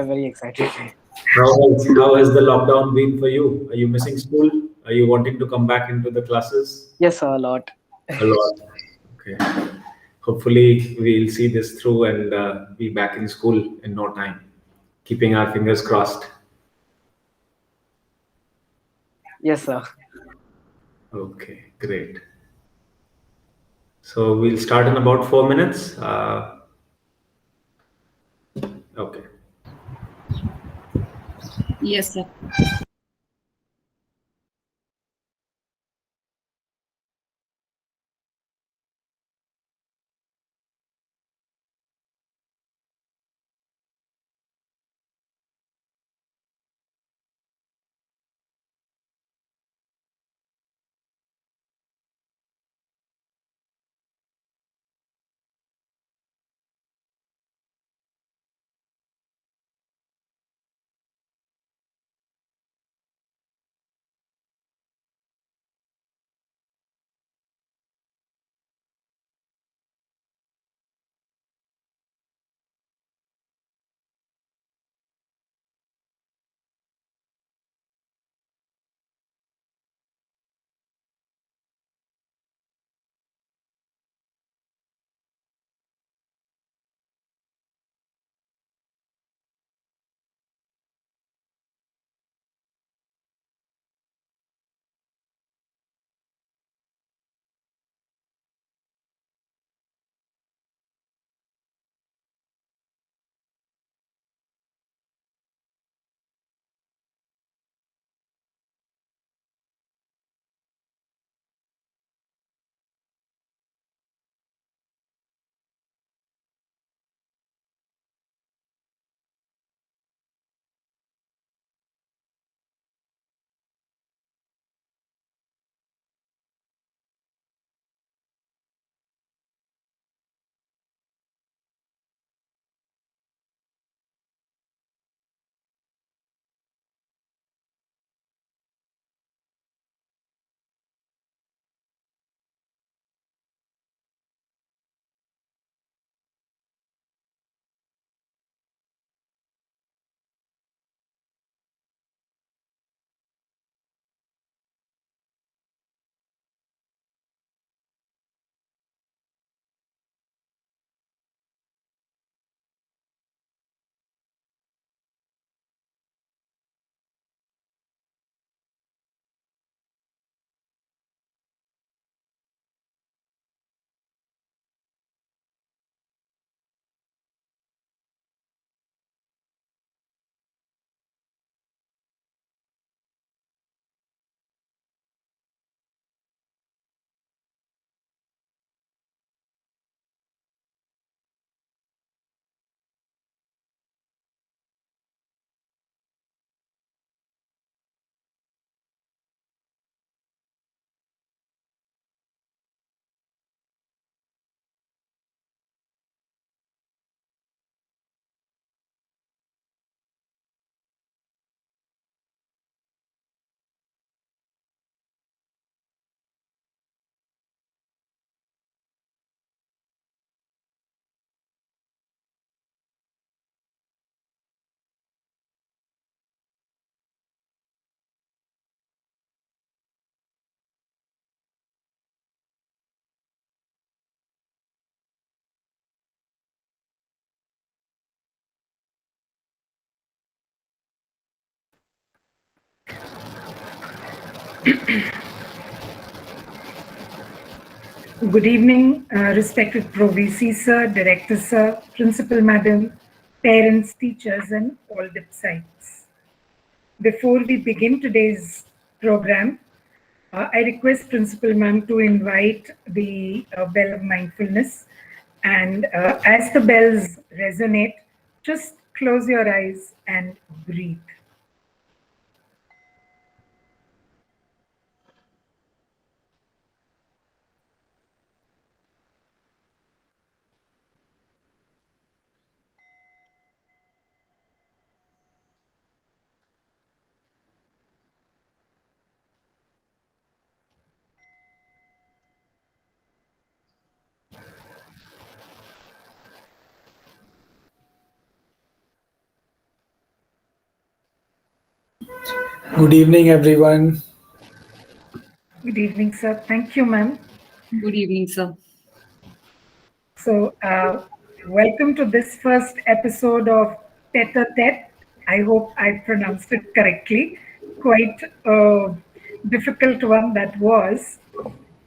very excited. How has the lockdown been for you? Are you missing school? Are you wanting to come back into the classes? Yes, a lot. A lot. Okay. Hopefully, we'll see this through and be back in school in no time. Keeping our fingers crossed. Yes, sir. Okay, great. So we'll start in about 4 minutes. Okay. Yes, sir. Good evening, respected Pro VC sir, Director sir, Principal madam, parents, teachers, and all websites. Before we begin today's program, I request Principal ma'am to invite the bell of mindfulness. And as the bells resonate, just close your eyes and breathe. Good evening, everyone. Good evening, sir. Thank you, ma'am. Good evening, sir. So, welcome to this first episode of Tete a Tete. I hope I pronounced it correctly. Quite a difficult one that was.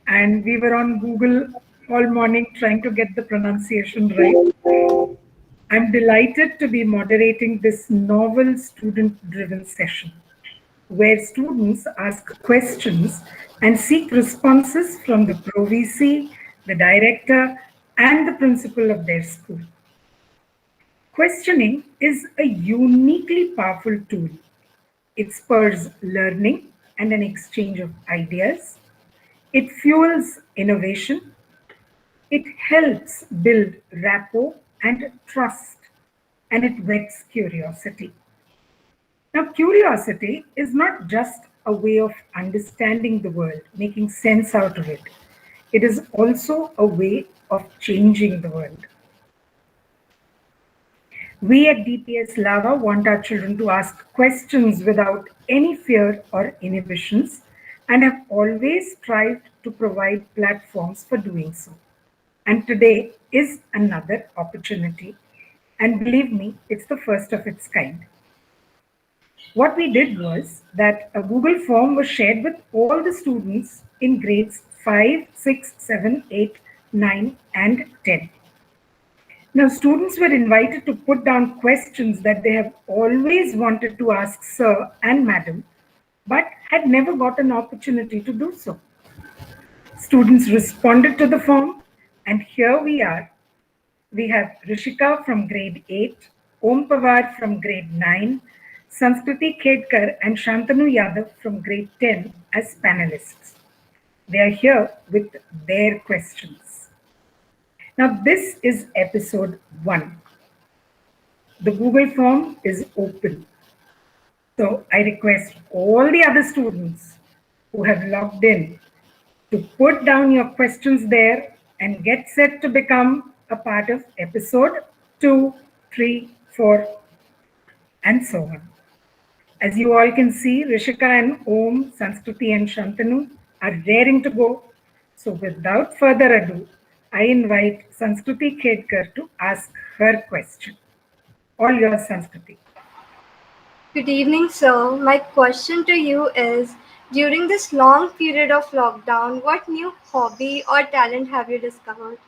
And we were on Google all morning trying to get the pronunciation right. I'm delighted to be moderating this novel student driven session where students ask questions and seek responses from the Pro VC, the director, and the principal of their school. Questioning is a uniquely powerful tool. It spurs learning and an exchange of ideas. It fuels innovation. It helps build rapport and trust, and it whets curiosity. Now, curiosity is not just a way of understanding the world, making sense out of it. It is also a way of changing the world. We at DPS Lava want our children to ask questions without any fear or inhibitions and have always strived to provide platforms for doing so. And today is another opportunity. And believe me, it's the first of its kind. What we did was that a Google form was shared with all the students in grades 5, 6, 7, 8, 9, and 10. Now, students were invited to put down questions that they have always wanted to ask sir and madam, but had never got an opportunity to do so. Students responded to the form, and here we are. We have Rishika from grade 8, Om Pawar from grade 9, Sanskriti Khedkar and Shantanu Yadav from grade 10 as panelists. They are here with their questions. Now, this is episode 1. The Google form is open. So I request all the other students who have logged in to put down your questions there and get set to become a part of episode 2, 3, 4, and so on. As you all can see, Rishika and Om, Sanskriti and Shantanu are raring to go. So without further ado, I invite Sanskriti Khedkar to ask her question. All yours, Sanskriti. Good evening, sir. My question to you is, during this long period of lockdown, what new hobby or talent have you discovered?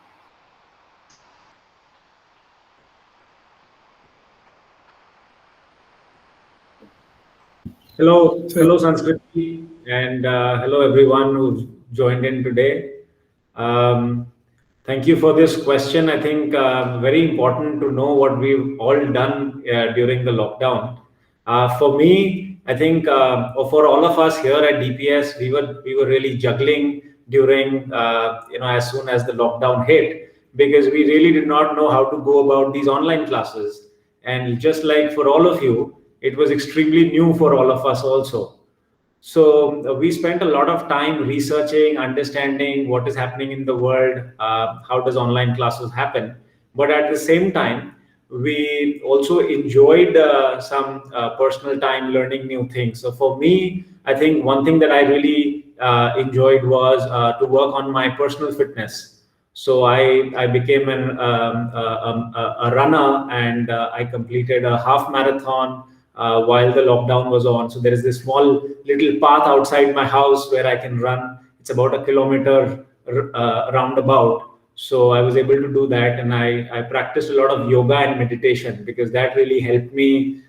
Hello, Sanskriti, and hello everyone who's joined in today. Thank you for this question. I think very important to know what we've all done during the lockdown. For me, I think, or for all of us here at DPS, we were really juggling during as soon as the lockdown hit, because we really did not know how to go about these online classes. And just like for all of you, it was extremely new for all of us also. So we spent a lot of time researching, understanding what is happening in the world, how does online classes happen. But at the same time, we also enjoyed some personal time learning new things. So for me, I think one thing that I really enjoyed was to work on my personal fitness. So I became a runner, and I completed a half marathon while the lockdown was on. So there is this small little path outside my house where I can run. It's about a kilometer roundabout. So I was able to do that, and I practiced a lot of yoga and meditation, because that really helped me,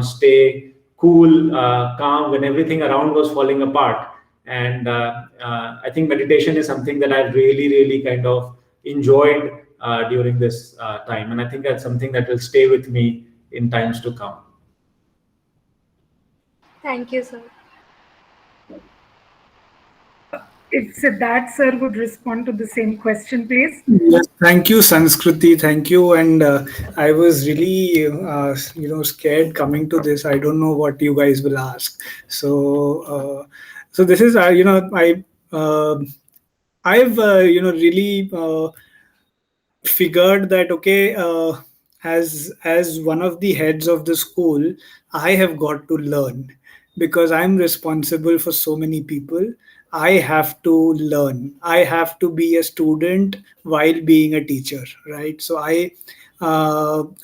stay cool, calm when everything around was falling apart. And I think meditation is something that I've really, really kind of enjoyed during this time, and I think that's something that will stay with me in times to come. Thank you, sir. If Siddharth sir would respond to the same question, please. Yes, thank you, Sanskriti. Thank you. And I was really, scared coming to this. I don't know what you guys will ask. So this is, I've, really figured that okay, as one of the heads of the school, I have got to learn. because I'm responsible for so many people. I have to learn. I have to be a student while being a teacher, right? So I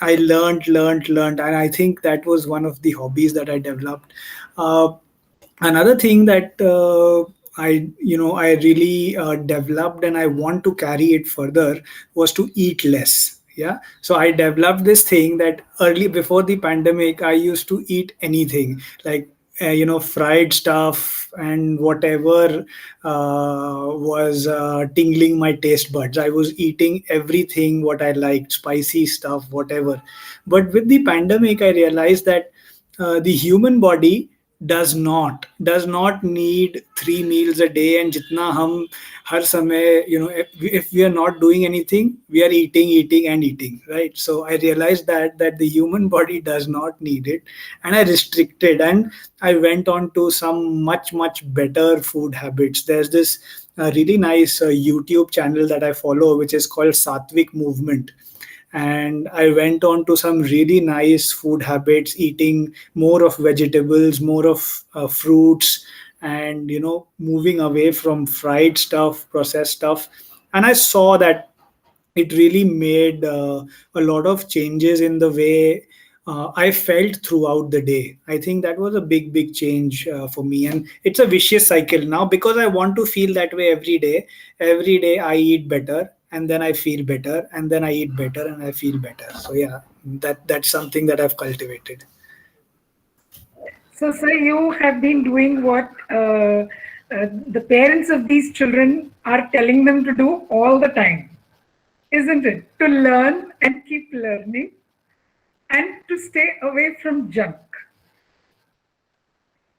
learned, and I think that was one of the hobbies that I developed. Uh, Another thing that I really developed, and I want to carry it further, was to eat less. Yeah, so I developed this thing that early, before the pandemic, I used to eat anything, like fried stuff and whatever was tingling my taste buds. I was eating everything what I liked, spicy stuff, whatever. But with the pandemic, I realized that the human body does not need 3 meals a day, and jitna hum har samay, if we are not doing anything, we are eating and eating, right? So I realized that the human body does not need it, and I restricted, and I went on to some much better food habits. There's this really nice YouTube channel that I follow, which is called Sattvic Movement, and I went on to some really nice food habits, eating more of vegetables, more of fruits, and moving away from fried stuff, processed stuff. And I saw that it really made a lot of changes in the way I felt throughout the day. I think that was a big change for me, and it's a vicious cycle now, because I want to feel that way every day. Every day I eat better, and then I feel better, and then I eat better, and I feel better. So yeah, that's something that I've cultivated. So, sir, you have been doing what the parents of these children are telling them to do all the time, isn't it? To learn and keep learning and to stay away from junk.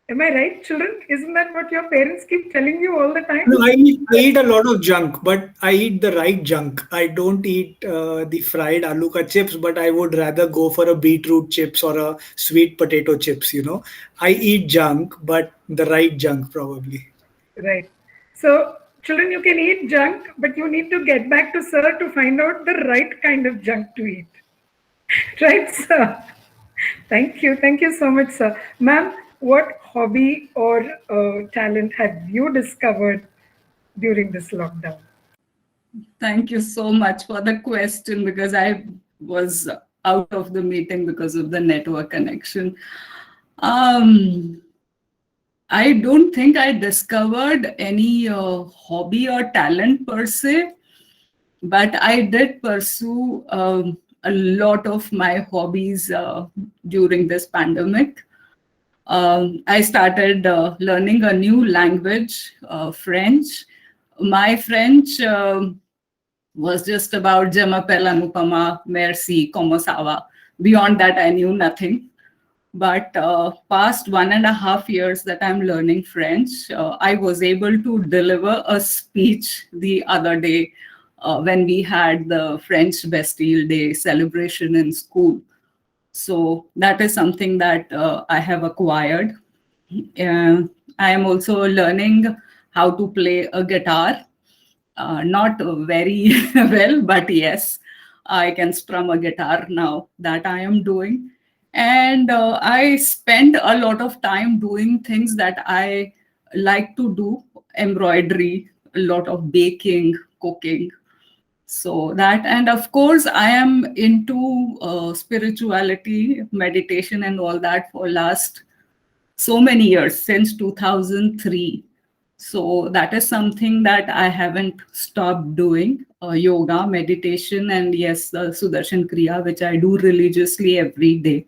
Am I right, children? Isn't that what your parents keep telling you all the time? No, I eat a lot of junk, but I eat the right junk. I don't eat the fried aloo ka chips, but I would rather go for a beetroot chips or a sweet potato chips. I eat junk, but the right junk probably. Right. So, children, you can eat junk, but you need to get back to sir to find out the right kind of junk to eat. Right, sir? Thank you. Thank you so much, sir. Ma'am, what hobby or talent have you discovered during this lockdown? Thank you so much for the question, because I was out of the meeting because of the network connection. I don't think I discovered any hobby or talent per se, but I did pursue a lot of my hobbies during this pandemic. I started learning a new language, French. My French was just about Je m'appelle Anupama, merci, comment ça va. Beyond that, I knew nothing. But past 1.5 years that I'm learning French, I was able to deliver a speech the other day when we had the French Bastille Day celebration in school. So that is something that I have acquired. I am also learning how to play a guitar. Not very well, but yes, I can strum a guitar now. That I am doing. And I spend a lot of time doing things that I like to do: embroidery, a lot of baking, cooking. So that, and of course, I am into spirituality, meditation, and all that for last so many years, since 2003. So that is something that I haven't stopped doing: yoga, meditation, and yes, Sudarshan Kriya, which I do religiously every day.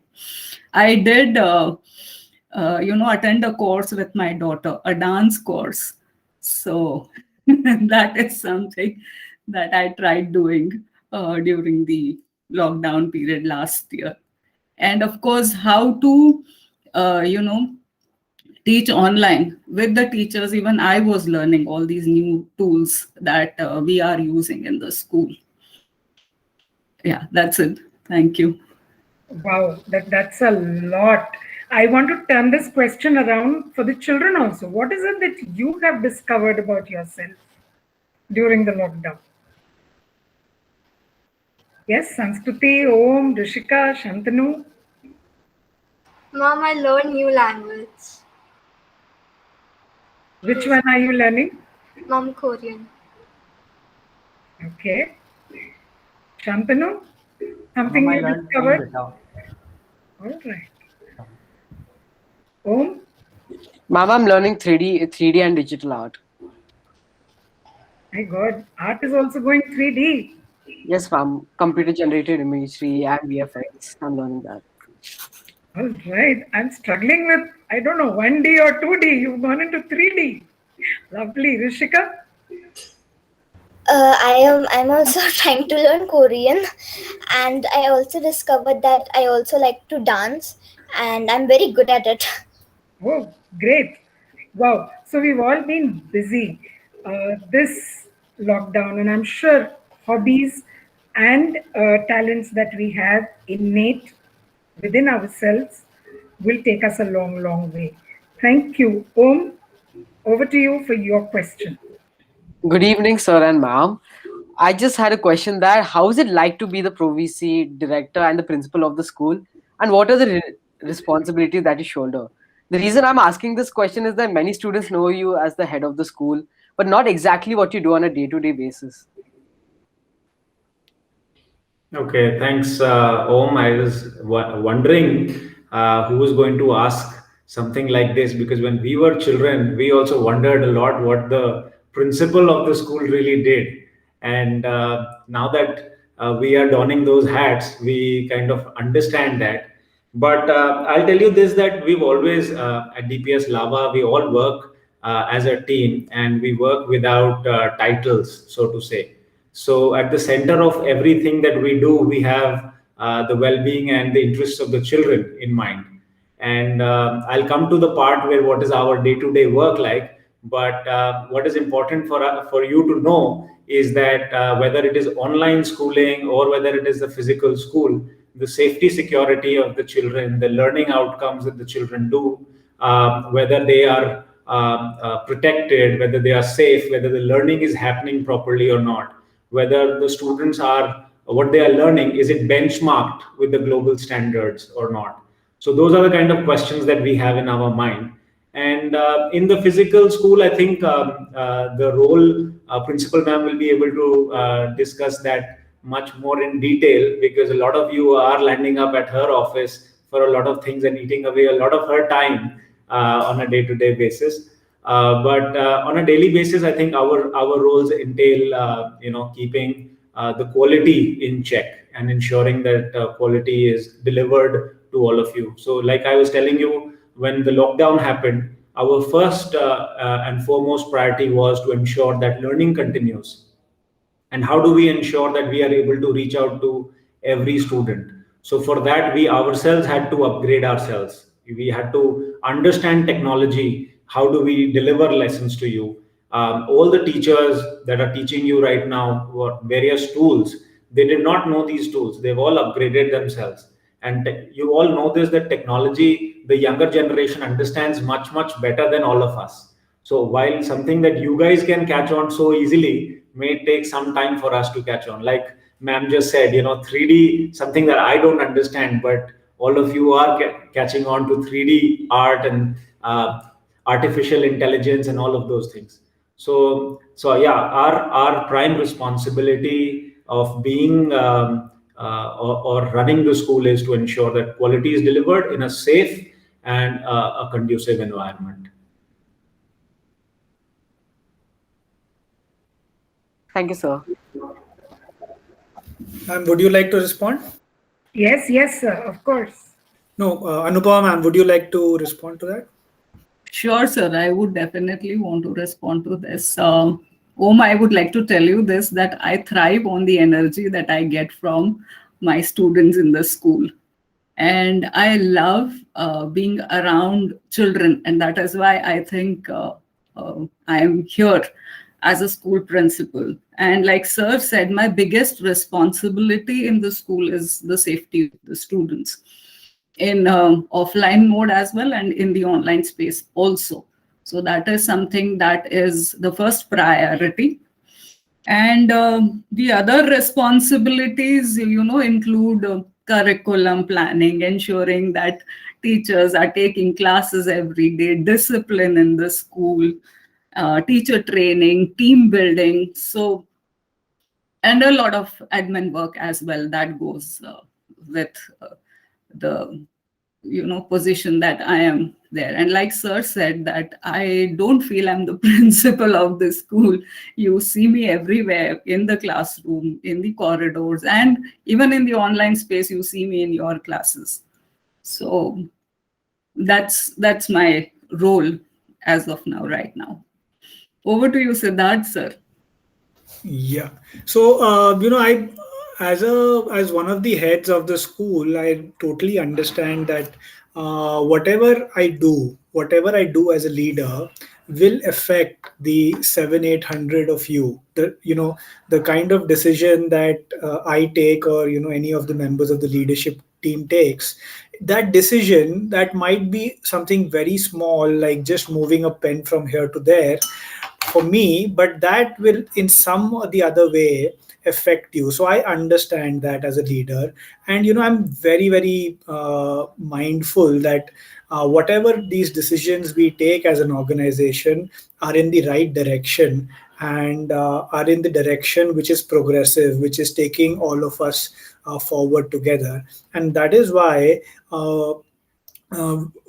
I did, attend a course with my daughter, a dance course. So that is something that I tried doing during the lockdown period last year. And of course, how to, teach online with the teachers. Even I was learning all these new tools that we are using in the school. Yeah, that's it. Thank you. Wow, that's a lot. I want to turn this question around for the children also. What is it that you have discovered about yourself during the lockdown? Yes, Sanskruti, Om, Rishika, Shantanu. Mom, I learned new language. Which one are you learning? Mom, Korean. Okay. Shantanu, something Mom, I you learned discovered? guitar. All right. Om, Mom, I'm learning 3D and digital art. my God, art is also going 3D. Yes, ma'am. Computer generated imagery and VFX. I'm learning that. All right. I'm struggling with, I don't know, 1D or 2D. You've gone into 3D. Lovely. Rishika? I'm also trying to learn Korean, and I also discovered that I also like to dance, and I'm very good at it. Oh, great. Wow. So we've all been busy this lockdown, and I'm sure hobbies and talents that we have innate within ourselves will take us a long, long way. Thank you. Om, over to you for your question. Good evening, sir and ma'am. I just had a question that how is it like to be the Pro VC director and the principal of the school? And what are the responsibilities that you shoulder? The reason I'm asking this question is that many students know you as the head of the school, but not exactly what you do on a day to day basis. Okay, thanks, Om. I was wondering who was going to ask something like this because when we were children, we also wondered a lot what the principal of the school really did. And now that we are donning those hats, we kind of understand that. But I'll tell you this that we've always, at DPS Lava, we all work as a team and we work without titles, so to say. So at the center of everything that we do, we have the well-being and the interests of the children in mind. And I'll come to the part where what is our day-to-day work like. But what is important for you to know is that whether it is online schooling or whether it is the physical school, the safety security of the children, the learning outcomes that the children do, whether they are protected, whether they are safe, whether the learning is happening properly or not, whether the students are what they are learning, is it benchmarked with the global standards or not? So those are the kind of questions that we have in our mind. And in the physical school, I think the role principal ma'am will be able to discuss that much more in detail because a lot of you are landing up at her office for a lot of things and eating away a lot of her time on a day-to-day basis. But on a daily basis, I think our roles entail, keeping the quality in check and ensuring that quality is delivered to all of you. So, like I was telling you, when the lockdown happened, our first and foremost priority was to ensure that learning continues. And how do we ensure that we are able to reach out to every student? So for that, we ourselves had to upgrade ourselves. We had to understand technology. How do we deliver lessons to you? All the teachers that are teaching you right now, what various tools, they did not know these tools. They've all upgraded themselves. And you all know this, that technology, the younger generation understands much, much better than all of us. So while something that you guys can catch on so easily may take some time for us to catch on. Like ma'am just said, 3D, something that I don't understand, but all of you are catching on to 3D art and artificial intelligence and all of those things. So yeah, our prime responsibility of being or running the school is to ensure that quality is delivered in a safe and a conducive environment. Thank you, sir. Would you like to respond? Yes, sir, of course. No, Anupama ma'am, would you like to respond to that? Sure, sir. I would definitely want to respond to this. Om, I would like to tell you this, that I thrive on the energy that I get from my students in the school. And I love being around children. And that is why I think I am here as a school principal. And like sir said, my biggest responsibility in the school is the safety of the students in offline mode as well and in the online space also. So that is something that is the first priority. And the other responsibilities, include curriculum planning, ensuring that teachers are taking classes every day, discipline in the school, teacher training, team building. So, and a lot of admin work as well that goes with the position that I am there. And like sir said, that I don't feel I'm the principal of the school. You see me everywhere, in the classroom, in the corridors, and even in the online space, you see me in your classes. So that's my role as of now, right now. Over to you, Siddharth sir. Yeah. So, I as one of the heads of the school, I totally understand that whatever I do as a leader will affect the 700-800 of you. The kind of decision that I take, or any of the members of the leadership team takes, that decision that might be something very small, like just moving a pen from here to there for me, but that will in some or the other way affect you. So I understand that as a leader, and I'm very, very mindful that whatever these decisions we take as an organization are in the right direction, and are in the direction which is progressive, which is taking all of us forward together. And that is why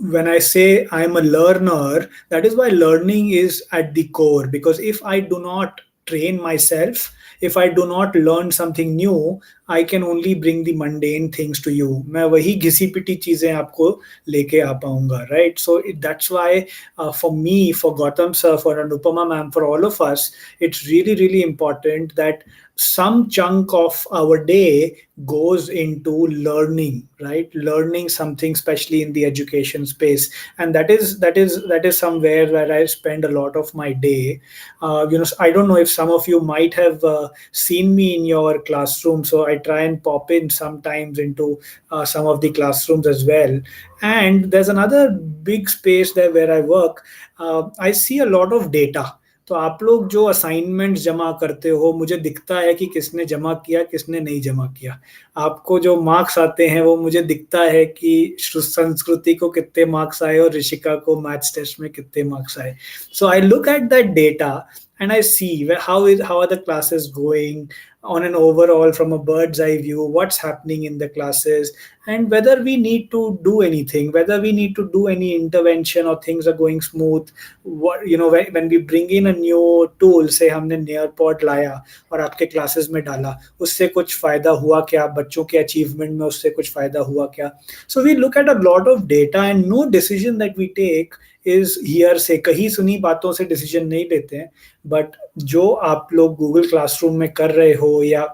when I say I'm a learner, that is why learning is at the core. Because if I do not train myself, if I do not learn something new, I can only bring the mundane things to you. मैं वही घिसी पिटी चीजें आपको लेके आ पाऊंगा, right? So that's why for me, for Gautam sir, for Anupama ma'am, for all of us, it's really, really important that some chunk of our day goes into learning, right? Learning something, especially in the education space. And that is somewhere where I spend a lot of my day. I don't know if some of you might have seen me in your classroom, so I try and pop in sometimes into some of the classrooms as well. And there's another big space there where I work. I see a lot of data. तो आप लोग जो assignments जमा करते हो, मुझे दिखता है कि किसने जमा किया, किसने नहीं जमा किया. आपको जो मार्क्स आते हैं वो मुझे दिखता है कि संस्कृति को कितने मार्क्स आए और ऋषिका को मैथ्स टेस्ट में कितने मार्क्स आए. So I look at that data and I see how are the classes going on an overall, from a bird's eye view, what's happening in the classes, and whether we need to do anything, whether we need to do any intervention, or things are going smooth. When we bring in a new tool, say हमने Nearpod लाया और आपके classes में डाला, उससे कुछ फायदा हुआ क्या, बच्चों के achievement में उससे कुछ फायदा हुआ क्या. So we look at a lot of data, and no decision that we take is here से कहीं सुनी बातों से डिसीजन नहीं लेते हैं. बट जो आप लोग गूगल क्लासरूम में कर रहे हो, या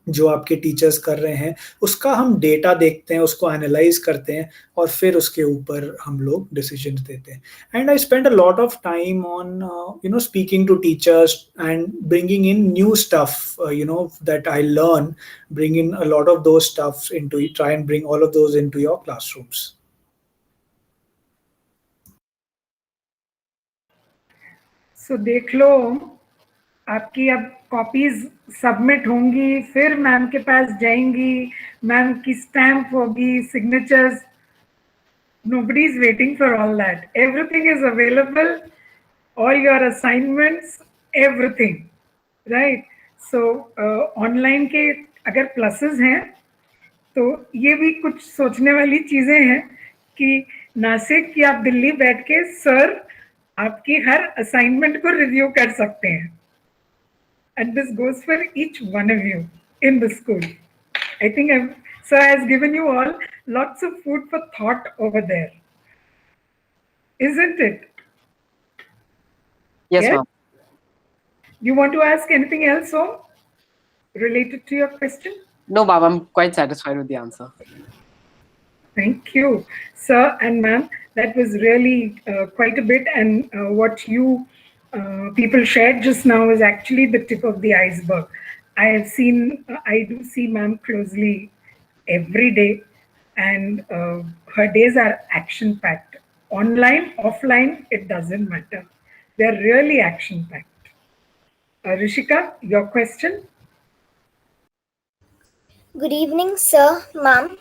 जो आपके टीचर्स कर रहे हैं, उसका हम डेटा देखते हैं, उसको एनालाइज करते हैं, और फिर उसके ऊपर हम लोग डिसीजंस देते हैं. And I spend a lot of time on speaking to teachers and bringing in new stuff that I learn, bring in a lot of those stuffs into it, try and bring all of those into your classrooms. सो देख लो, आपकी अब copies submit होंगी, फिर ma'am के पास जाएंगी, ma'am की stamp होगी, signatures. Nobody is waiting for all that. Everything is available, all your assignments, everything, right? So online के अगर प्लसेस हैं, तो ये भी कुछ सोचने वाली चीजें हैं कि ना से कि आप दिल्ली बैठ के सर आपकी हर असाइनमेंट को रिव्यू कर सकते हैं. And this goes for each one of you in the school. I think sir has given you all lots of food for thought over there. Isn't it? Yes, Yes? ma'am. You want to ask anything else, Om, related to your question? No, ma'am, I'm quite satisfied with the answer. Thank you, sir and ma'am. That was really quite a bit, and what you people shared just now is actually the tip of the iceberg. I do see ma'am closely every day, and her days are action-packed. Online, offline, it doesn't matter. They're really action-packed. Rishika, your question? Good evening, sir, ma'am.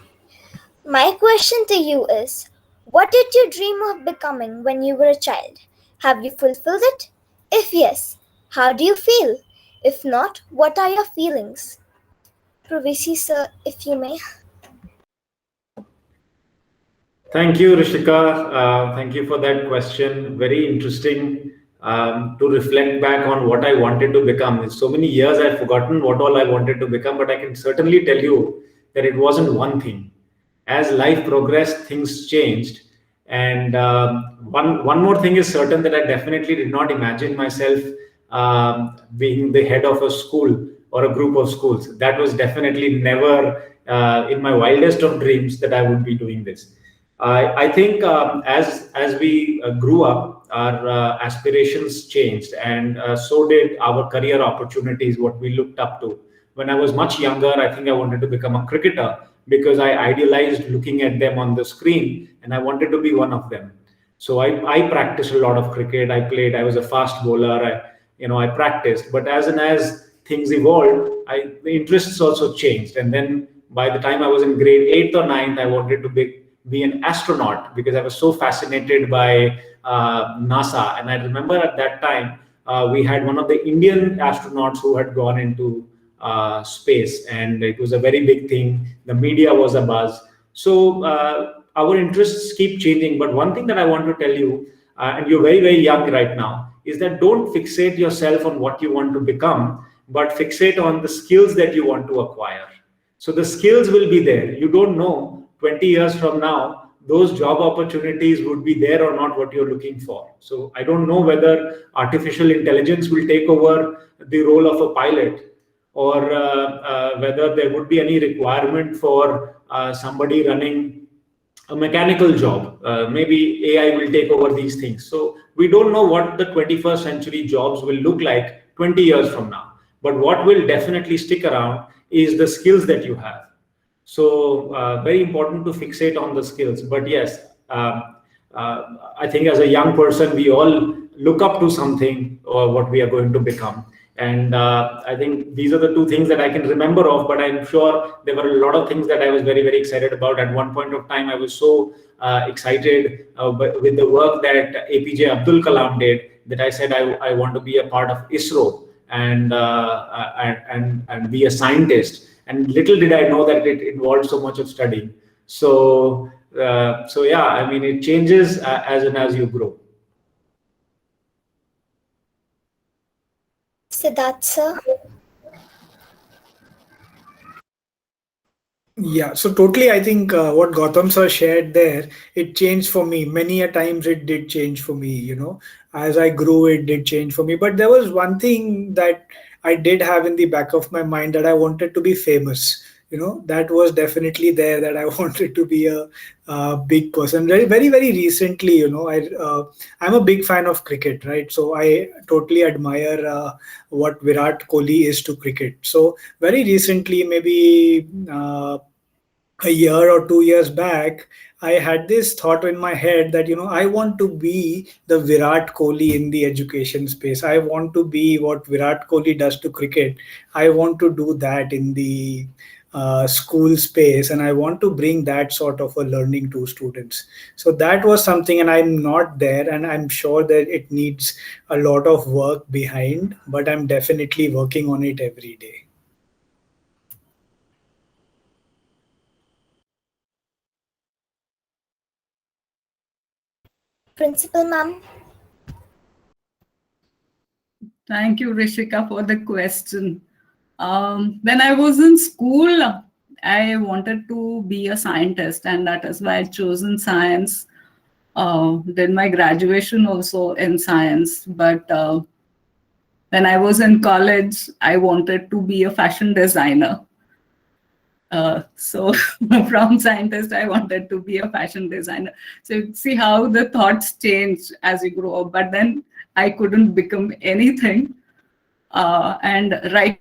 My question to you is, what did you dream of becoming when you were a child? Have you fulfilled it? If yes, how do you feel? If not, what are your feelings? Pravesi sir, if you may. Thank you, Rishika. Thank you for that question. Very interesting to reflect back on what I wanted to become. In so many years, I've forgotten what all I wanted to become, but I can certainly tell you that it wasn't one thing. As life progressed, things changed. And one more thing is certain, that I definitely did not imagine myself being the head of a school or a group of schools. That was definitely never in my wildest of dreams that I would be doing this. I think as we grew up, our aspirations changed, and so did our career opportunities. What we looked up to. When I was much younger, I think I wanted to become a cricketer because I idealized looking at them on the screen, and I wanted to be one of them. So I practiced a lot of cricket. I played. I was a fast bowler. I practiced. But as things evolved, the interests also changed. And then by the time I was in grade eighth or ninth, I wanted to be an astronaut because I was so fascinated by NASA. And I remember at that time, we had one of the Indian astronauts who had gone into space, and it was a very big thing. The media was a buzz. So our interests keep changing. But one thing that I want to tell you, and you're very, very young right now, is that don't fixate yourself on what you want to become, but fixate on the skills that you want to acquire. So the skills will be there. You don't know 20 years from now, those job opportunities would be there or not what you're looking for. So I don't know whether artificial intelligence will take over the role of a pilot, or whether there would be any requirement for somebody running a mechanical job. Maybe AI will take over these things. So we don't know what the 21st century jobs will look like 20 years from now. But what will definitely stick around is the skills that you have. So very important to fixate on the skills. But yes, I think as a young person, we all look up to something or what we are going to become. And I think these are the two things that I can remember of, but I'm sure there were a lot of things that I was very, very excited about. At one point of time, I was so excited with the work that APJ Abdul Kalam did, that I said I want to be a part of ISRO and be a scientist. And little did I know that it involved so much of studying. So yeah, I mean, it changes as you grow. Siddharth sir. Yeah, so totally, I think what Gautam sir shared there, it changed for me. Many a times it did change for me, as I grew, it did change for me. But there was one thing that I did have in the back of my mind, that I wanted to be famous. That was definitely there, that I wanted to be a big person. Very, very, very recently, I'm a big fan of cricket, right? So I totally admire what Virat Kohli is to cricket. So very recently, maybe a year or 2 years back, I had this thought in my head that, I want to be the Virat Kohli in the education space. I want to be what Virat Kohli does to cricket. I want to do that in the school space, and I want to bring that sort of a learning to students. So that was something, and I'm not there, and I'm sure that it needs a lot of work behind, but I'm definitely working on it every day. Principal ma'am. Thank you, Rishika, for the question. When I was in school, I wanted to be a scientist, and that is why I chosen science. Did my graduation also in science, but when I was in college, I wanted to be a fashion designer. So from scientist, I wanted to be a fashion designer. So see how the thoughts change as you grow up. But then I couldn't become anything. And right.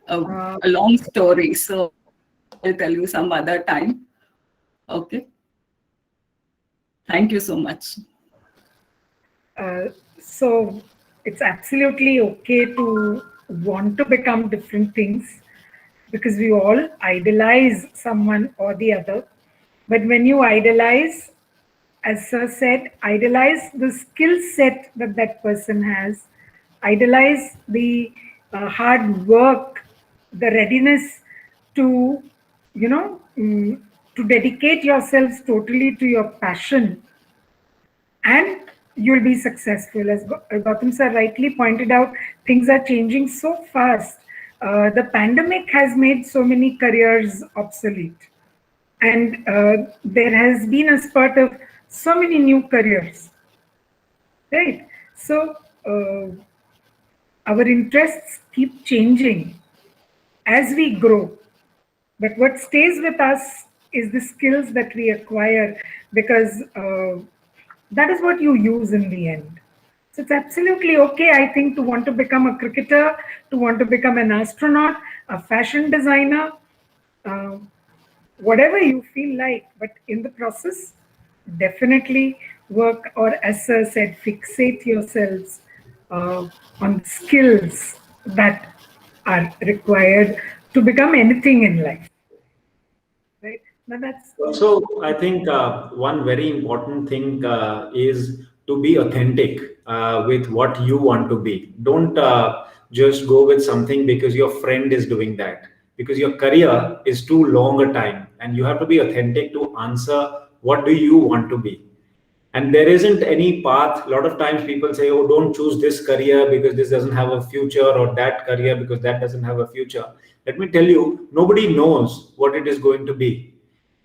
A long story. So I'll tell you some other time. Okay. Thank you so much. So it's absolutely okay to want to become different things, because we all idolize someone or the other. But when you idolize, as Sir said, idolize the skill set that that person has, idolize the hard work, the readiness to, to dedicate yourselves totally to your passion, and you'll be successful. As Gautam sir rightly pointed out, things are changing so fast. The pandemic has made so many careers obsolete. And there has been a spurt of so many new careers, right? So our interests keep changing as we grow. But what stays with us is the skills that we acquire, because that is what you use in the end. So it's absolutely okay, I think, to want to become a cricketer, to want to become an astronaut, a fashion designer, whatever you feel like. But in the process, definitely work, or as Sir said, fixate yourselves on skills that are required to become anything in life. Right? Now that's also, I think one very important thing is to be authentic with what you want to be. Don't just go with something because your friend is doing that, because your career is too long a time, and you have to be authentic to answer what do you want to be. And there isn't any path. A lot of times people say, oh, don't choose this career because this doesn't have a future, or that career because that doesn't have a future. Let me tell you, nobody knows what it is going to be.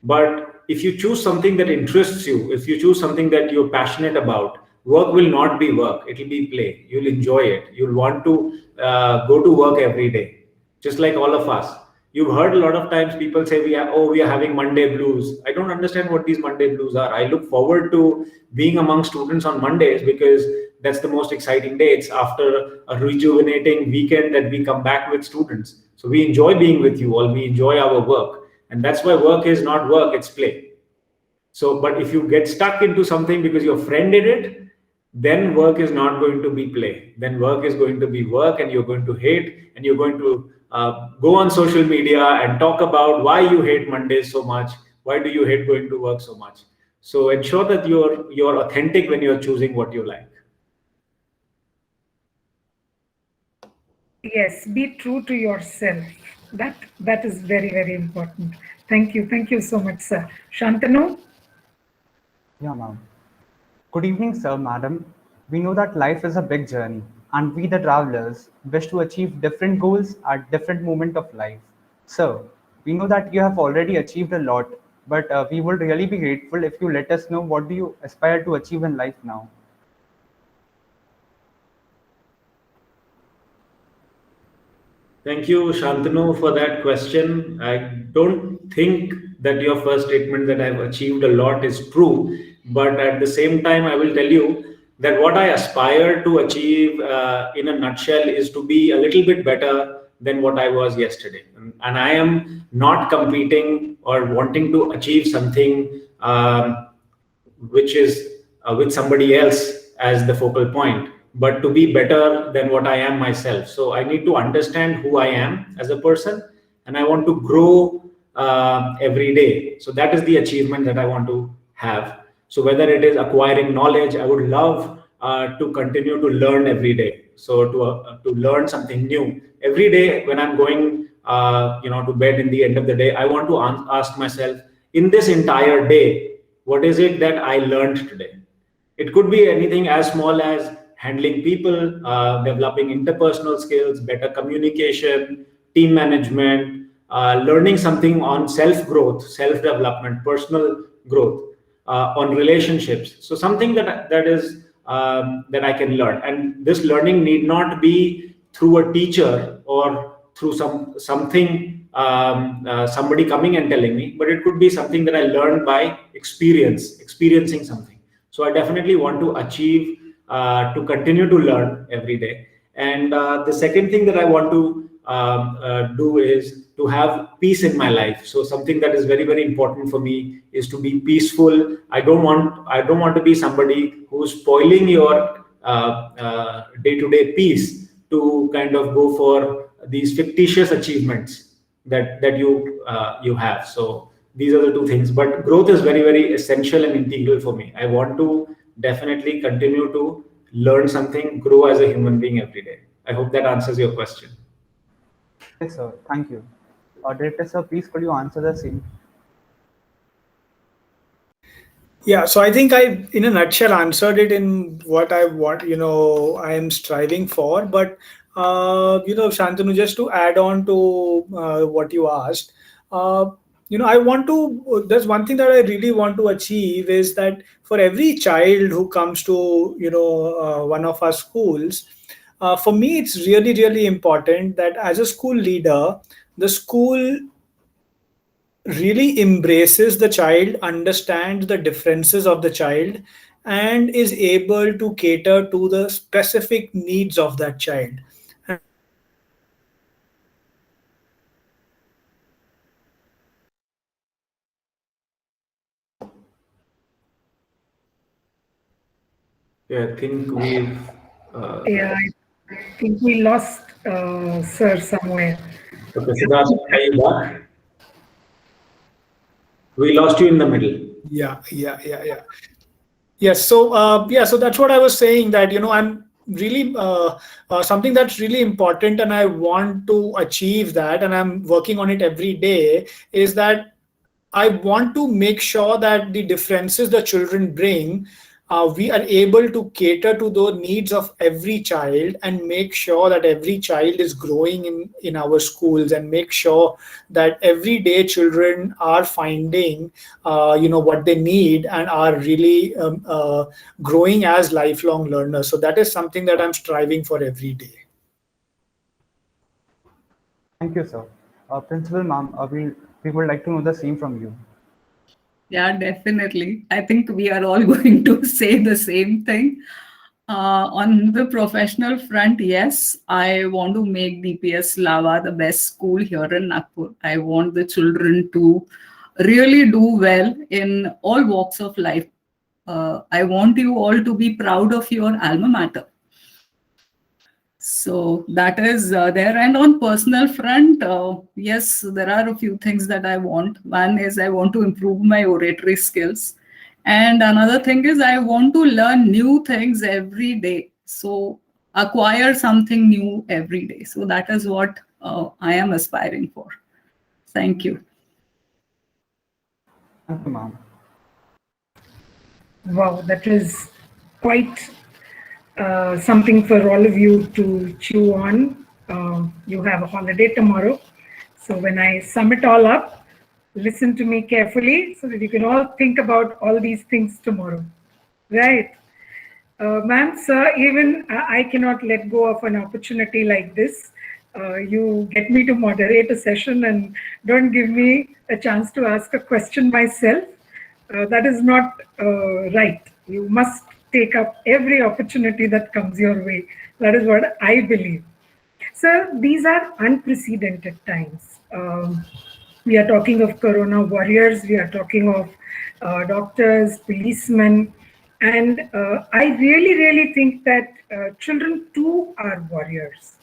But if you choose something that interests you, if you choose something that you're passionate about, work will not be work, it will be play. You'll enjoy it. You'll want to go to work every day, just like all of us. You've heard a lot of times people say, we are having Monday blues. I don't understand what these Monday blues are. I look forward to being among students on Mondays because that's the most exciting day. It's after a rejuvenating weekend that we come back with students. So we enjoy being with you all. We enjoy our work. And that's why work is not work, it's play. So, but if you get stuck into something because your friend did it, then work is not going to be play. Then work is going to be work, and you're going to hate, and you're going to go on social media and talk about why you hate Mondays so much. Why do you hate going to work so much? So ensure that you're authentic when you're choosing what you like. Yes, be true to yourself. That is very, very important. Thank you so much, sir. Shantanu? Yeah, ma'am. Good evening, sir, madam. We know that life is a big journey, and we, the travelers, wish to achieve different goals at different moment of life. Sir, we know that you have already achieved a lot, but we would really be grateful if you let us know what do you aspire to achieve in life now. Thank you, Shantanu, for that question. I don't think that your first statement that I've achieved a lot is true, but at the same time, I will tell you that what I aspire to achieve in a nutshell is to be a little bit better than what I was yesterday. And I am not competing or wanting to achieve something which is with somebody else as the focal point, but to be better than what I am myself. So I need to understand who I am as a person, and I want to grow every day. So that is the achievement that I want to have. So whether it is acquiring knowledge, I would love to continue to learn every day. So to learn something new every day when I'm going to bed in the end of the day, I want to ask myself, in this entire day, what is it that I learned today? It could be anything as small as handling people, developing interpersonal skills, better communication, team management, learning something on self-growth, self-development, personal growth, on relationships. So something that is that I can learn, and this learning need not be through a teacher or through something somebody coming and telling me, but it could be something that I learned by experiencing something. So I definitely want to achieve to continue to learn every day. And the second thing that I want to do is to have peace in my life. So something that is very, very important for me is to be peaceful. I don't want to be somebody who's spoiling your day-to-day peace to kind of go for these fictitious achievements that you have. So these are the two things. But growth is very, very essential and integral for me. I want to definitely continue to learn something, grow as a human being every day. I hope that answers your question. Yes, sir. Thank you. Director, sir, please could you answer the same? Yeah, so I think I, in a nutshell, answered it in what I want, I am striving for. But, Shantanu, just to add on to what you asked, I want to, there's one thing that I really want to achieve is that for every child who comes to, one of our schools, for me, it's really, really important that as a school leader, the school really embraces the child, understands the differences of the child, and is able to cater to the specific needs of that child. Yeah, I think we've. Yeah, I think we lost Sir somewhere. Okay, Siddharth, are you back? We lost you in the middle. Yeah. Yes. So that's what I was saying, that I'm really something that's really important, and I want to achieve that, and I'm working on it every day. Is that I want to make sure that the differences the children bring, we are able to cater to the needs of every child and make sure that every child is growing in our schools, and make sure that every day children are finding, what they need, and are really growing as lifelong learners. So that is something that I'm striving for every day. Thank you, sir. Principal ma'am, we would like to know the same from you. Yeah, definitely. I think we are all going to say the same thing. On the professional front, yes, I want to make DPS Lava the best school here in Nagpur. I want the children to really do well in all walks of life. I want you all to be proud of your alma mater. So that is there. And on personal front, yes, there are a few things that I want. One is I want to improve my oratory skills. And another thing is I want to learn new things every day. So acquire something new every day. So that is what I am aspiring for. Thank you. Thank you, ma'am. Wow, that is quite something for all of you to chew on. You have a holiday tomorrow. So when I sum it all up, listen to me carefully so that you can all think about all these things tomorrow. Right? Ma'am, sir, even I cannot let go of an opportunity like this. You get me to moderate a session and don't give me a chance to ask a question myself. That is not right. You must take up every opportunity that comes your way. That is what I believe. Sir, these are unprecedented times. We are talking of Corona warriors, we are talking of doctors, policemen, and I really, really think that children too are warriors.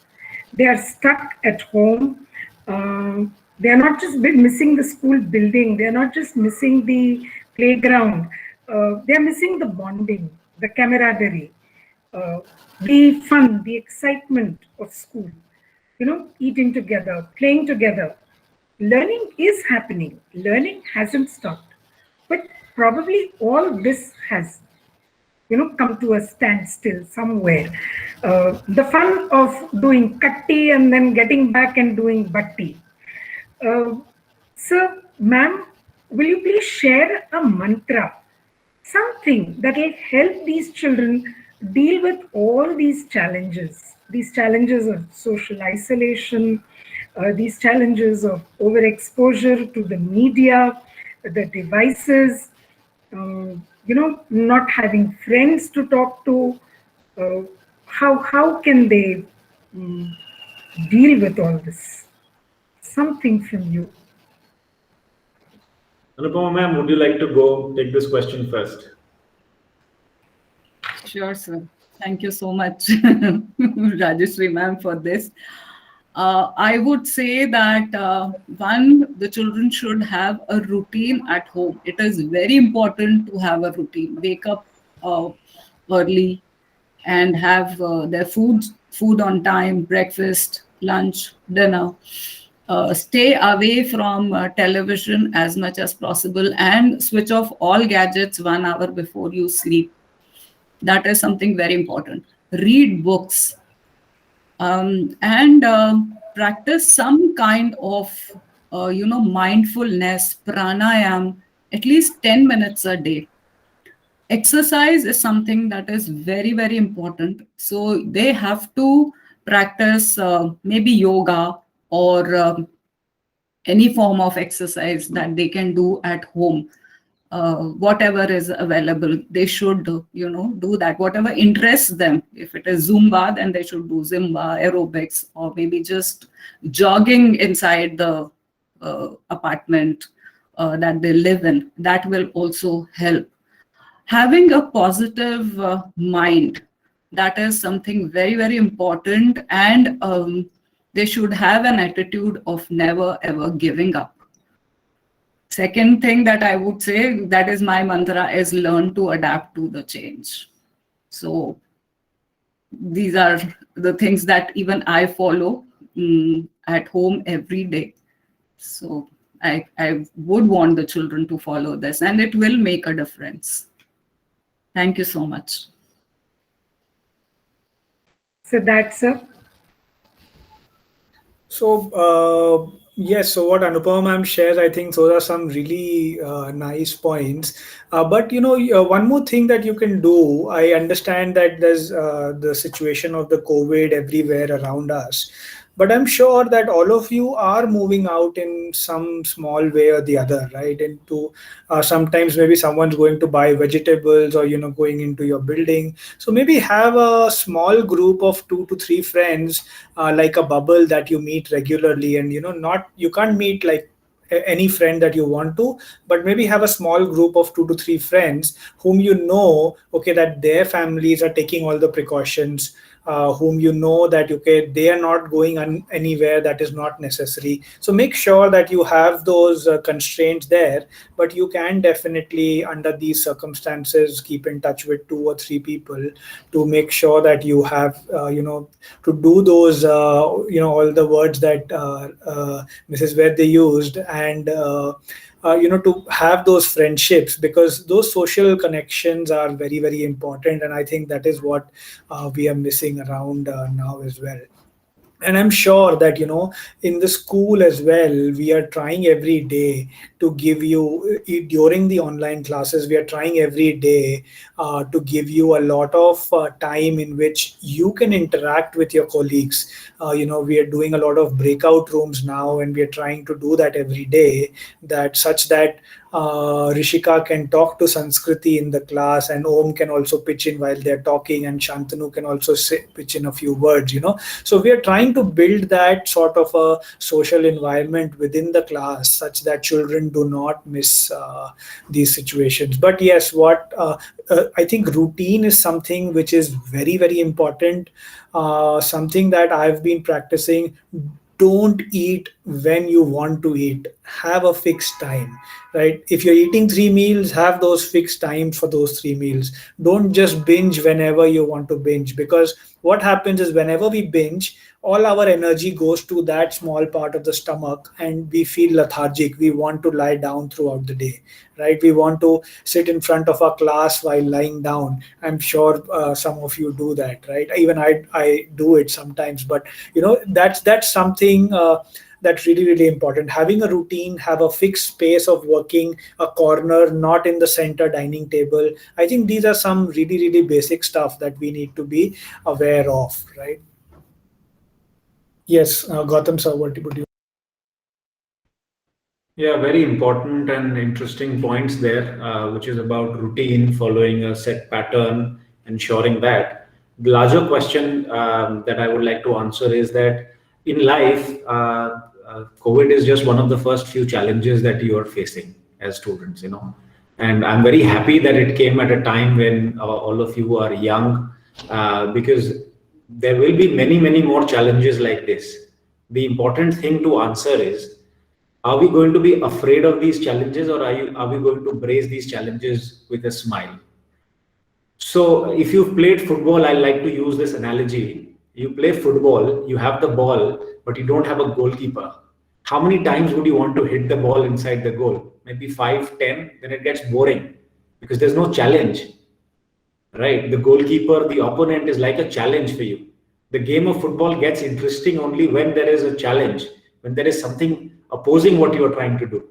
They are stuck at home. They are not just missing the school building, they are not just missing the playground, they are missing the bonding, the camaraderie, the fun, the excitement of school, eating together, playing together. Learning is happening. Learning hasn't stopped. But probably all this has, come to a standstill somewhere. The fun of doing katti and then getting back and doing batti. Sir, ma'am, will you please share a mantra, something that will help these children deal with all these challenges of social isolation, these challenges of overexposure to the media, the devices, not having friends to talk to. How can they deal with all this? Something from you. Anupama ma'am, would you like to go take this question first? Sure, sir. Thank you so much, Rajeshri ma'am, for this. I would say that one, the children should have a routine at home. It is very important to have a routine. Wake up early and have their food on time, breakfast, lunch, dinner. Stay away from television as much as possible and switch off all gadgets 1 hour before you sleep. That is something very important. Read books and practice some kind of mindfulness, pranayam, at least 10 minutes a day. Exercise is something that is very, very important. So they have to practice maybe yoga or any form of exercise that they can do at home. Whatever is available, they should do that. Whatever interests them. If it is Zumba, then they should do Zumba, aerobics, or maybe just jogging inside the apartment that they live in. That will also help. Having a positive mind, that is something very, very important, and they should have an attitude of never ever giving up. Second thing that I would say, that is my mantra, is learn to adapt to the change. So these are the things that even I follow at home every day. So I would want the children to follow this, and it will make a difference. Thank you so much. So that's a So, yes, so what Anupama ma'am shares, I think those are some really nice points. But one more thing that you can do, I understand that there's the situation of the COVID everywhere around us. But I'm sure that all of you are moving out in some small way or the other, right? Into sometimes maybe someone's going to buy vegetables, or going into your building. So maybe have a small group of 2 to 3 friends, like a bubble that you meet regularly, and not, you can't meet like any friend that you want to, but maybe have a small group of 2 to 3 friends whom okay, that their families are taking all the precautions, whom that okay, they are not going anywhere that is not necessary. So make sure that you have those constraints there, but you can definitely, under these circumstances, keep in touch with 2 or 3 people to make sure that you have to do those all the words that Mrs. Vedde used, and to have those friendships, because those social connections are very, very important, and I think that is what we are missing around now as well. And I'm sure that in the school as well, we are trying every day to give you, during the online classes, we are trying every day to give you a lot of time in which you can interact with your colleagues. We are doing a lot of breakout rooms now, and we are trying to do that every day, that such that Rishika can talk to Sanskriti in the class, and Om can also pitch in while they're talking, and Shantanu can also pitch in a few words. So we are trying to build that sort of a social environment within the class, such that children do not miss these situations. But yes, what I think routine is something which is very, very important. Something that I've been practicing. Don't eat when you want to eat. Have a fixed time, right? If you're eating 3 meals, have those fixed times for those 3 meals. Don't just binge whenever you want to binge, because what happens is, whenever we binge, all our energy goes to that small part of the stomach, and we feel lethargic. We want to lie down throughout the day, right? We want to sit in front of our class while lying down. I'm sure some of you do that, right? Even I do it sometimes, but that's something that's really, really important. Having a routine, have a fixed space of working, a corner, not in the center dining table. I think these are some really, really basic stuff that we need to be aware of, right? Yes, Gautam sir, what would you? Yeah, very important and interesting points there, which is about routine, following a set pattern, ensuring that. The larger question that I would like to answer is that in life, COVID is just one of the first few challenges that you are facing as students, And I'm very happy that it came at a time when all of you are young, because there will be many, many more challenges like this. The important thing to answer is, are we going to be afraid of these challenges, or are we going to brace these challenges with a smile? So if you've played football, I like to use this analogy. You play football, you have the ball, but you don't have a goalkeeper. How many times would you want to hit the ball inside the goal? Maybe 5, 10, then it gets boring because there's no challenge, right? The goalkeeper, the opponent is like a challenge for you. The game of football gets interesting only when there is a challenge, when there is something opposing what you are trying to do.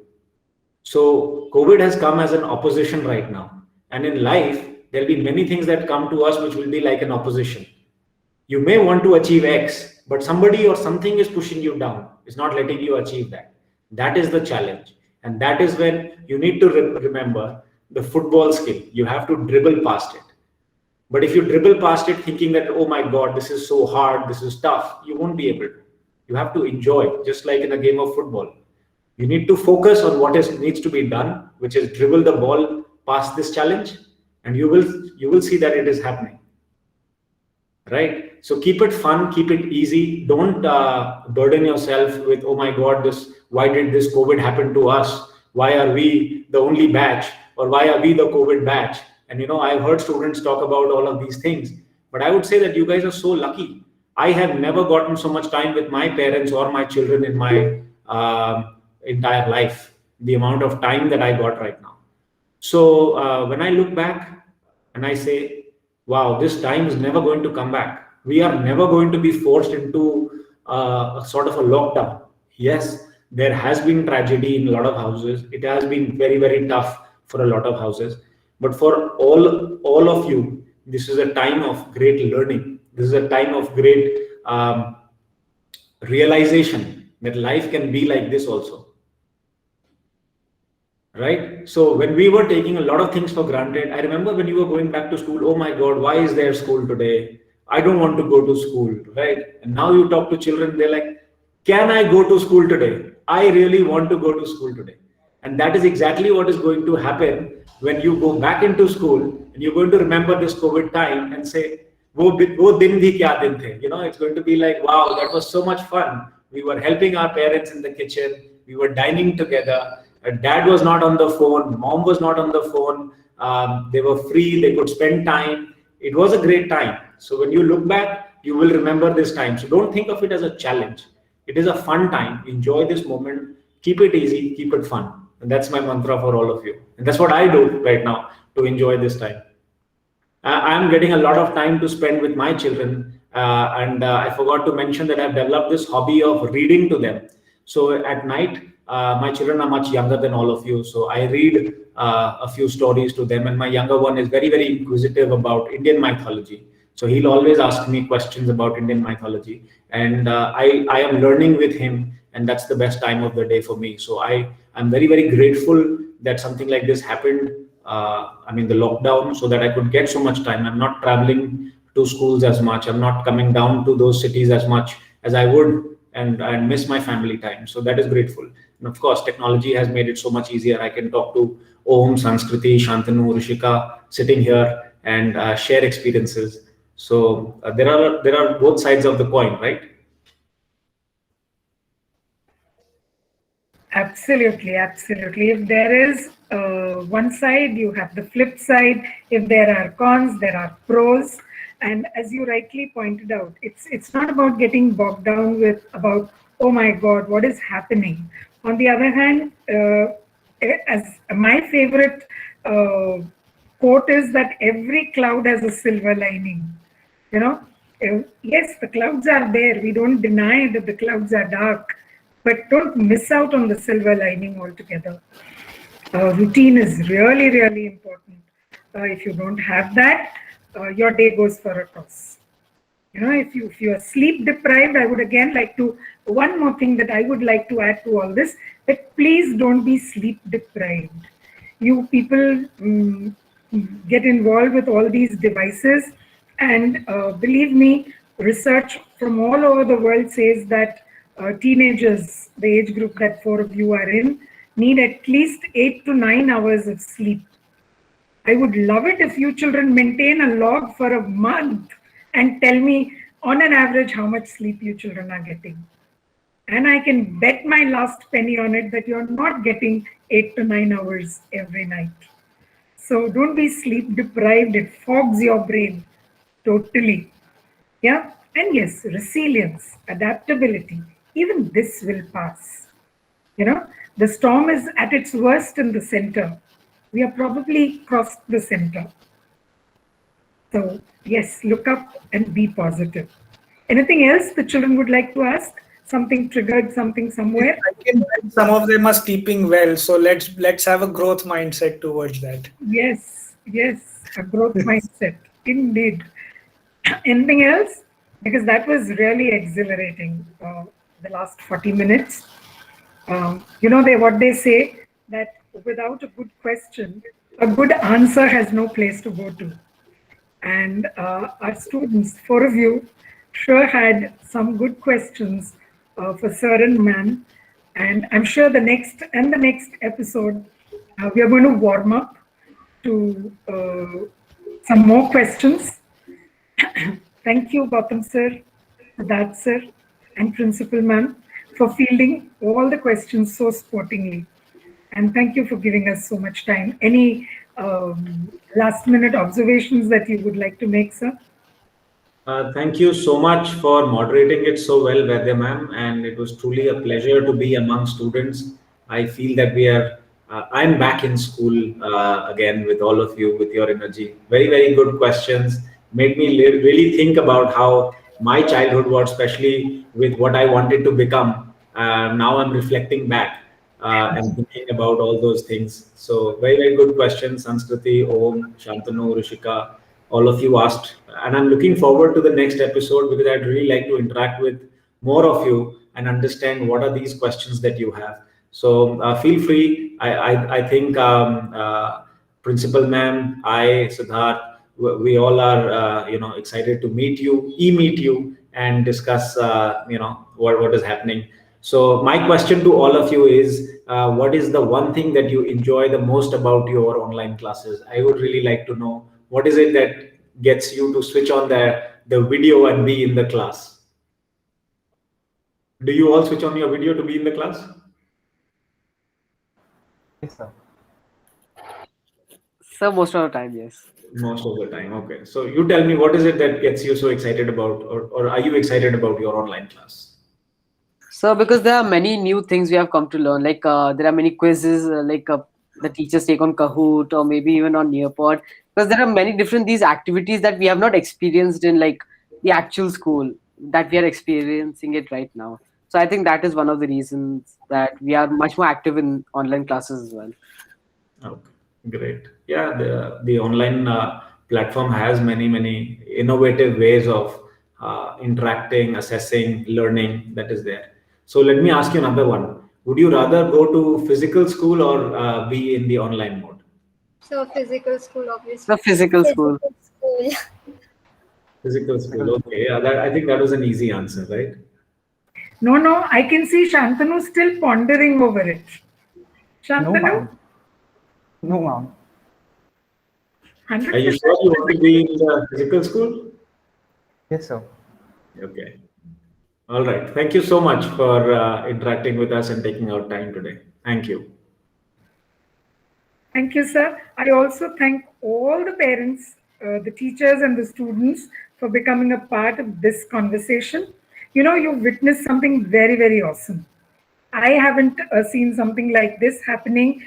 So COVID has come as an opposition right now. And in life, there'll be many things that come to us which will be like an opposition. You may want to achieve X, but somebody or something is pushing you down, is not letting you achieve that. That is the challenge. And that is when you need to remember the football skill. You have to dribble past it. But if you dribble past it thinking that, oh my God, this is so hard, this is tough, you won't be able to. You have to enjoy, just like in a game of football. You need to focus on what needs to be done, which is dribble the ball past this challenge, and you will see that it is happening. Right? So keep it fun, keep it easy. Don't burden yourself with, oh my God, why did this COVID happen to us? Why are we the only batch? Or why are we the COVID batch? And I've heard students talk about all of these things, but I would say that you guys are so lucky. I have never gotten so much time with my parents or my children in my entire life, the amount of time that I got right now. So when I look back and I say, wow, this time is never going to come back. We are never going to be forced into a sort of a lockdown. Yes, there has been tragedy in a lot of houses. It has been very, very tough for a lot of houses. But for all of you, this is a time of great learning. This is a time of great realization that life can be like this also. Right? So when we were taking a lot of things for granted, I remember when you were going back to school, oh my God, why is there school today? I don't want to go to school, right? And now you talk to children, they're like, can I go to school today? I really want to go to school today. And that is exactly what is going to happen when you go back into school, and you're going to remember this COVID time and say, wo din bhi kya din the? It's going to be like, wow, that was so much fun. We were helping our parents in the kitchen. We were dining together. Dad was not on the phone. Mom was not on the phone. They were free. They could spend time. It was a great time. So when you look back, you will remember this time. So don't think of it as a challenge. It is a fun time. Enjoy this moment. Keep it easy. Keep it fun. And that's my mantra for all of you. And that's what I do right now to enjoy this time. I'm getting a lot of time to spend with my children. And I forgot to mention that I've developed this hobby of reading to them. So at night, my children are much younger than all of you. So I read a few stories to them. And my younger one is very, very inquisitive about Indian mythology. So he'll always ask me questions about Indian mythology. And I am learning with him. And that's the best time of the day for me. So I'm very, very grateful that something like this happened. The lockdown, so that I could get so much time. I'm not traveling to schools as much. I'm not coming down to those cities as much as I would, and miss my family time. So that is grateful. And of course, technology has made it so much easier. I can talk to Om, Sanskriti, Shantanu, Rishika sitting here and share experiences. So there are both sides of the coin, right? Absolutely, absolutely. If there is one side, you have the flip side. If there are cons, there are pros. And as you rightly pointed out, it's not about getting bogged down with about, oh my God, what is happening? On the other hand, as my favorite quote is that every cloud has a silver lining. Yes, the clouds are there. We don't deny that the clouds are dark. But don't miss out on the silver lining altogether. Routine is really, really important. If you don't have that, your day goes for a toss. If you are sleep deprived, I would again like to, one more thing that I would like to add to all this, that please don't be sleep deprived. You people get involved with all these devices, and believe me, research from all over the world says that teenagers, the age group that 4 of you are in, need at least 8 to 9 hours of sleep. I would love it if you children maintain a log for a month and tell me on an average how much sleep you children are getting. And I can bet my last penny on it that you're not getting 8 to 9 hours every night. So don't be sleep deprived. It fogs your brain totally. Yeah. And yes, resilience, adaptability, even this will pass. The storm is at its worst in the center. We are probably crossed the center. So yes, look up and be positive. Anything else the children would like to ask? Something triggered something somewhere? I can bet some of them are sleeping well, so let's have a growth mindset towards that. Yes, a growth mindset. Indeed. Anything else? Because that was really exhilarating, the last 40 minutes. What they say, that without a good question, a good answer has no place to go to. And our students, 4 of you, sure had some good questions for Sir and Ma'am. And I'm sure the next episode, we are going to warm up to some more questions. Thank you, Gautam sir, Siddharth sir, and Principal Ma'am for fielding all the questions so sportingly. And thank you for giving us so much time. Any last minute observations that you would like to make, sir? Thank you so much for moderating it so well, Vaidya ma'am, and it was truly a pleasure to be among students. I feel that I'm back in school again with all of you, with your energy. Very, very good questions. Made me really think about how my childhood was, especially with what I wanted to become. Now I'm reflecting back and thinking about all those things. So very, very good questions, Sanskriti, Om, Shantanu, Rishika. All of you asked, and I'm looking forward to the next episode because I'd really like to interact with more of you and understand what are these questions that you have. So feel free. I think Principal Ma'am, Siddharth, we all are excited to meet you and discuss what is happening. So my question to all of you is, what is the one thing that you enjoy the most about your online classes? I would really like to know, what is it that gets you to switch on the video and be in the class? Do you all switch on your video to be in the class? Yes, sir. So most of the time, yes. Most of the time. Okay. So you tell me, what is it that gets you so excited about, or are you excited about your online class? So because there are many new things we have come to learn, like there are many quizzes, the teachers take on Kahoot or maybe even on Nearpod. Because there are many different these activities that we have not experienced in like the actual school, that we are experiencing it right now. So I think that is one of the reasons that we are much more active in online classes as well. Okay, great. Yeah, the online platform has many innovative ways of interacting, assessing, learning that is there. So let me ask you another one. Would you rather go to physical school or be in the online mode? So physical school, obviously. The physical school. School. Physical school. Okay, yeah, I think that was an easy answer, right? No, I can see Shantanu still pondering over it. Shantanu? No, ma'am. 100%. Are you sure you want to be in the physical school? Yes, sir. Okay. All right. Thank you so much for interacting with us and taking our time today. Thank you. Thank you, sir. I also thank all the parents, the teachers and the students for becoming a part of this conversation. You've witnessed something very, very awesome. I haven't seen something like this happening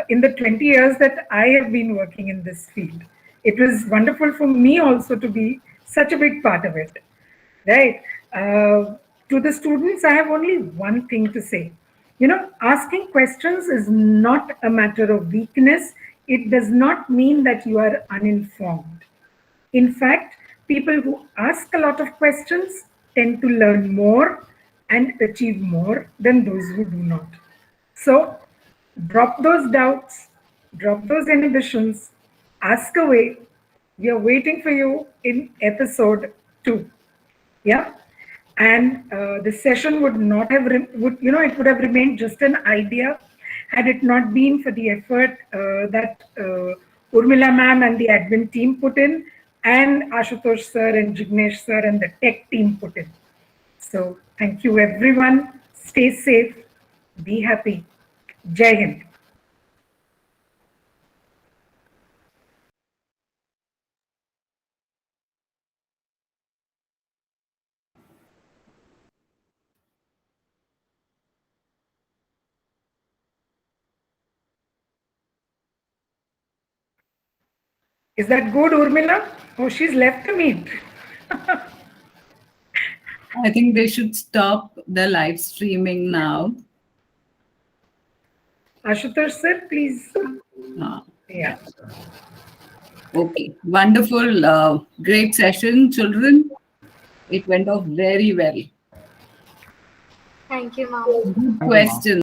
in the 20 years that I have been working in this field. It was wonderful for me also to be such a big part of it, right? To the students, I have only one thing to say. Asking questions is not a matter of weakness. It does not mean that you are uninformed. In fact, people who ask a lot of questions tend to learn more and achieve more than those who do not. So, drop those doubts, drop those inhibitions, ask away. We are waiting for you in episode 2. Yeah. And the session would not have, it would have remained just an idea had it not been for the effort that Urmila ma'am and the admin team put in, and Ashutosh sir and Jignesh sir and the tech team put in. So thank you everyone. Stay safe. Be happy. Jai Hind. Is that good, Urmila? Oh, she's left the meet. I think they should stop the live streaming now. Ashutosh sir, please. Yeah. Okay, wonderful, great session, children. It went off very well. Thank you, ma'am. Good Thank you, ma'am. question.